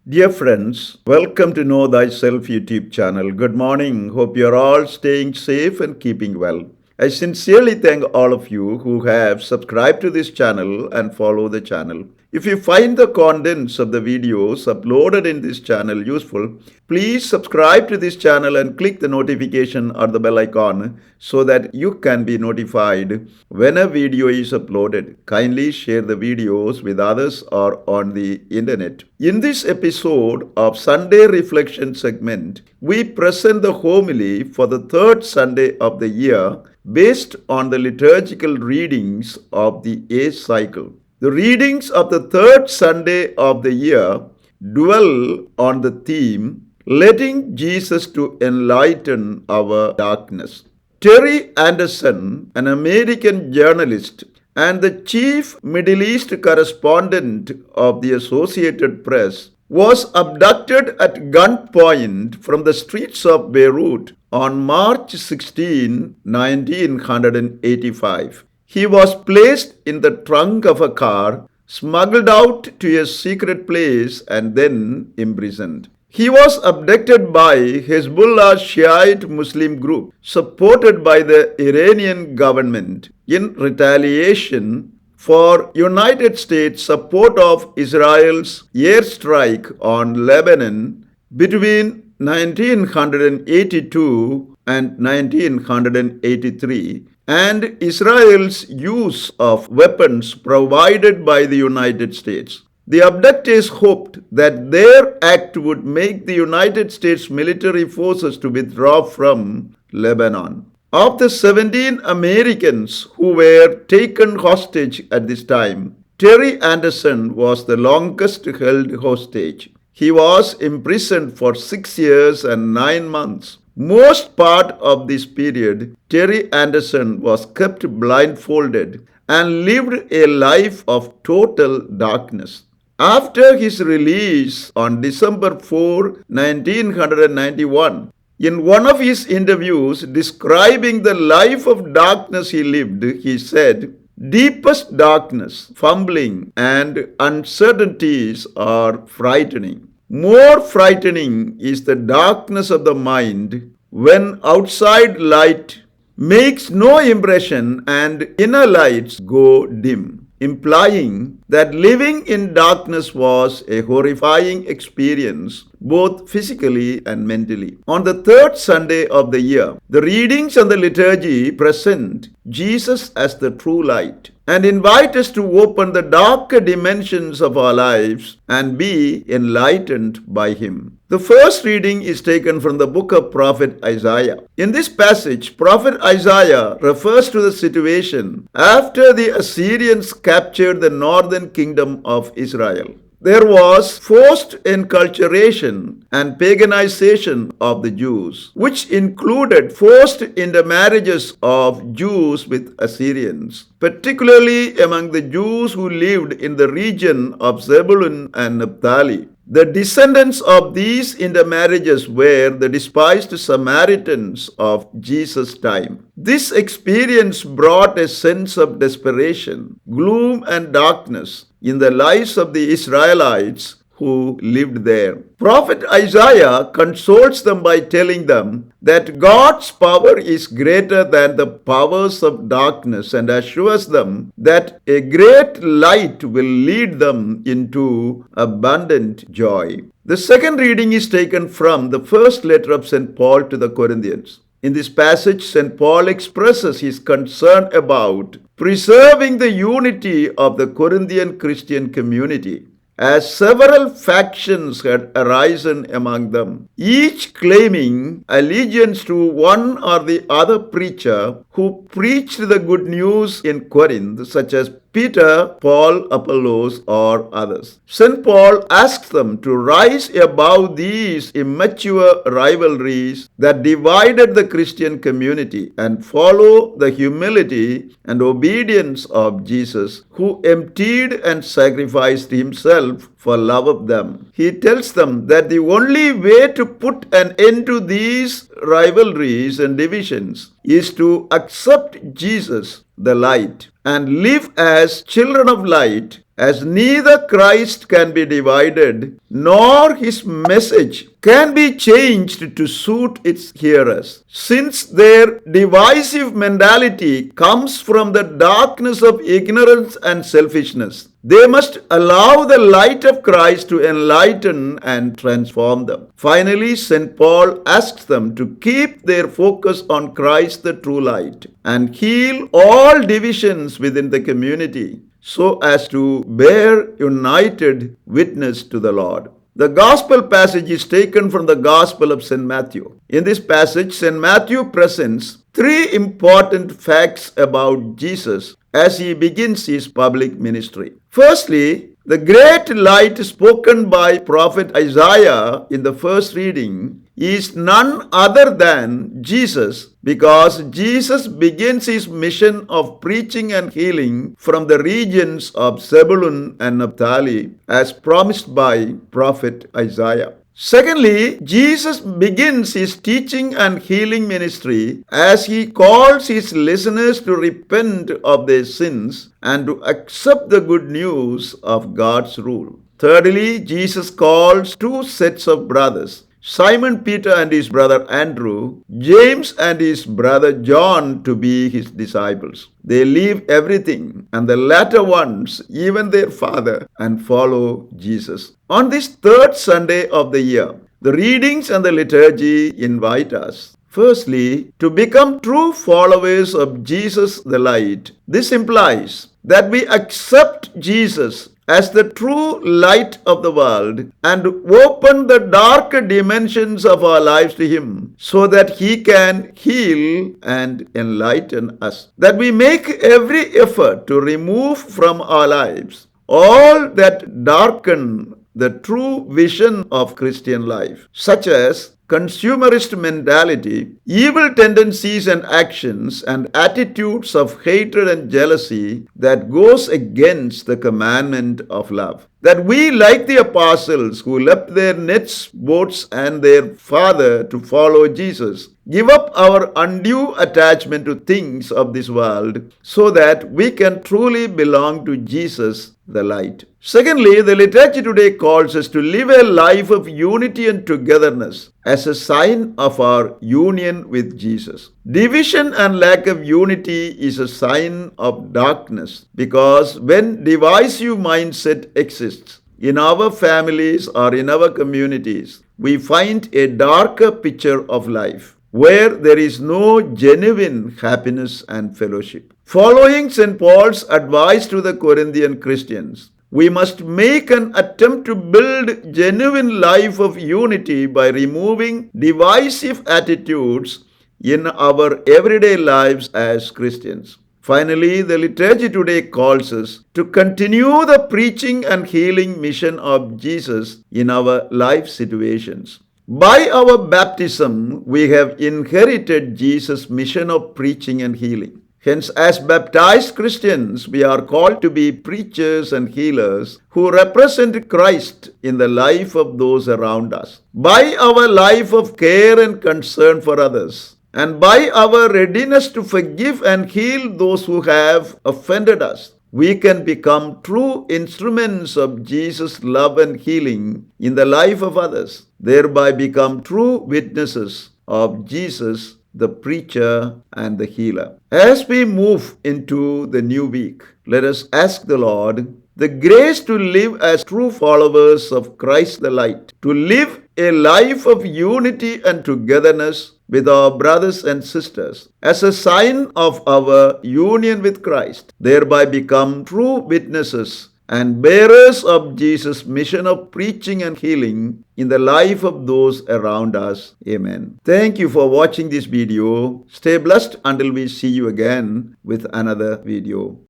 Dear friends, welcome to Know Thyself YouTube Channel. Good morning. Hope you're all staying safe and keeping well. I sincerely thank all of you who have subscribed to this channel and follow the channel. If you find the contents of the videos uploaded in this channel useful, please subscribe to this channel and click the notification or the bell icon so that you can be notified when a video is uploaded. Kindly share the videos with others or on the internet. In this episode of Sunday Reflection segment, we present the homily for the third Sunday of the year based on the liturgical readings of the A cycle. The readings of the third Sunday of the year dwell on the theme, letting Jesus to enlighten our darkness. Terry Anderson, an American journalist and the chief Middle East correspondent of the Associated Press, was abducted at gunpoint from the streets of Beirut on March 16, 1985. He was placed in the trunk of a car, smuggled out to a secret place, and then imprisoned. He was abducted by Hezbollah Shiite Muslim group, supported by the Iranian government, in retaliation for United States support of Israel's airstrike on Lebanon between 1982 and 1983, and Israel's use of weapons provided by the United States. The abductees hoped that their act would make the United States military forces to withdraw from Lebanon. Of the 17 Americans who were taken hostage at this time, Terry Anderson was the longest held hostage. He was imprisoned for 6 years and 9 months. Most part of this period, Terry Anderson was kept blindfolded and lived a life of total darkness. After his release on December 4, 1991, in one of his interviews describing the life of darkness he lived, he said, "Deepest darkness, fumbling, and uncertainties are frightening. More frightening is the darkness of the mind when outside light makes no impression and inner lights go dim," implying that living in darkness was a horrifying experience, both physically and mentally. On the third Sunday of the year, the readings and the liturgy present Jesus as the true light and invite us to open the darker dimensions of our lives and be enlightened by Him. The first reading is taken from the book of Prophet Isaiah. In this passage, Prophet Isaiah refers to the situation after the Assyrians captured the northern kingdom of Israel. There was forced enculturation and paganization of the Jews, which included forced intermarriages of Jews with Assyrians, particularly among the Jews who lived in the region of Zebulun and Naphtali. The descendants of these intermarriages were the despised Samaritans of Jesus' time. This experience brought a sense of desperation, gloom, and darkness in the lives of the Israelites who lived there. Prophet Isaiah consoles them by telling them that God's power is greater than the powers of darkness and assures them that a great light will lead them into abundant joy. The second reading is taken from the first letter of St. Paul to the Corinthians. In this passage, St. Paul expresses his concern about preserving the unity of the Corinthian Christian community, as several factions had arisen among them, each claiming allegiance to one or the other preacher who preached the good news in Corinth, such as Peter, Paul, Apollos, or others. St. Paul asks them to rise above these immature rivalries that divided the Christian community and follow the humility and obedience of Jesus, who emptied and sacrificed himself for love of them. He tells them that the only way to put an end to these rivalries and divisions is to accept Jesus, the light, and live as children of light as neither Christ can be divided, nor his message can be changed to suit its hearers. Since their divisive mentality comes from the darkness of ignorance and selfishness, they must allow the light of Christ to enlighten and transform them. Finally, St. Paul asks them to keep their focus on Christ, the true light, and heal all divisions within the community so as to bear united witness to the Lord. The gospel passage is taken from the Gospel of St. Matthew. In this passage, St. Matthew presents three important facts about Jesus as he begins his public ministry. Firstly, the great light spoken by prophet Isaiah in the first reading is none other than Jesus, because Jesus begins his mission of preaching and healing from the regions of Zebulun and Naphtali as promised by prophet Isaiah. Secondly, Jesus begins his teaching and healing ministry as he calls his listeners to repent of their sins and to accept the good news of God's rule. Thirdly, Jesus calls two sets of brothers, Simon Peter and his brother Andrew, James and his brother John, to be his disciples. They leave everything, and the latter ones, even their father, and follow Jesus. On this third Sunday of the year, the readings and the liturgy invite us, firstly, to become true followers of Jesus the light. This implies that we accept Jesus as the true light of the world and open the dark dimensions of our lives to him so that he can heal and enlighten us. That we make every effort to remove from our lives all that darken the true vision of Christian life, such as consumerist mentality, evil tendencies and actions, and attitudes of hatred and jealousy that goes against the commandment of love. That we, like the apostles who left their nets, boats, and their father to follow Jesus, give up our undue attachment to things of this world so that we can truly belong to Jesus, the light. Secondly, the liturgy today calls us to live a life of unity and togetherness as a sign of our union with Jesus. Division and lack of unity is a sign of darkness, because when divisive mindset exists in our families or in our communities, we find a darker picture of life, where there is no genuine happiness and fellowship. Following St. Paul's advice to the Corinthian Christians, we must make an attempt to build genuine life of unity by removing divisive attitudes in our everyday lives as Christians. Finally, the liturgy today calls us to continue the preaching and healing mission of Jesus in our life situations. By our baptism, we have inherited Jesus' mission of preaching and healing. Hence, as baptized Christians, we are called to be preachers and healers who represent Christ in the life of those around us. By our life of care and concern for others, and by our readiness to forgive and heal those who have offended us, we can become true instruments of Jesus' love and healing in the life of others, thereby become true witnesses of Jesus, the preacher and the healer. As we move into the new week, let us ask the Lord the grace to live as true followers of Christ the light, to live a life of unity and togetherness with our brothers and sisters as a sign of our union with Christ, thereby become true witnesses and bearers of Jesus' mission of preaching and healing in the life of those around us. Amen. Thank you for watching this video. Stay blessed until we see you again with another video.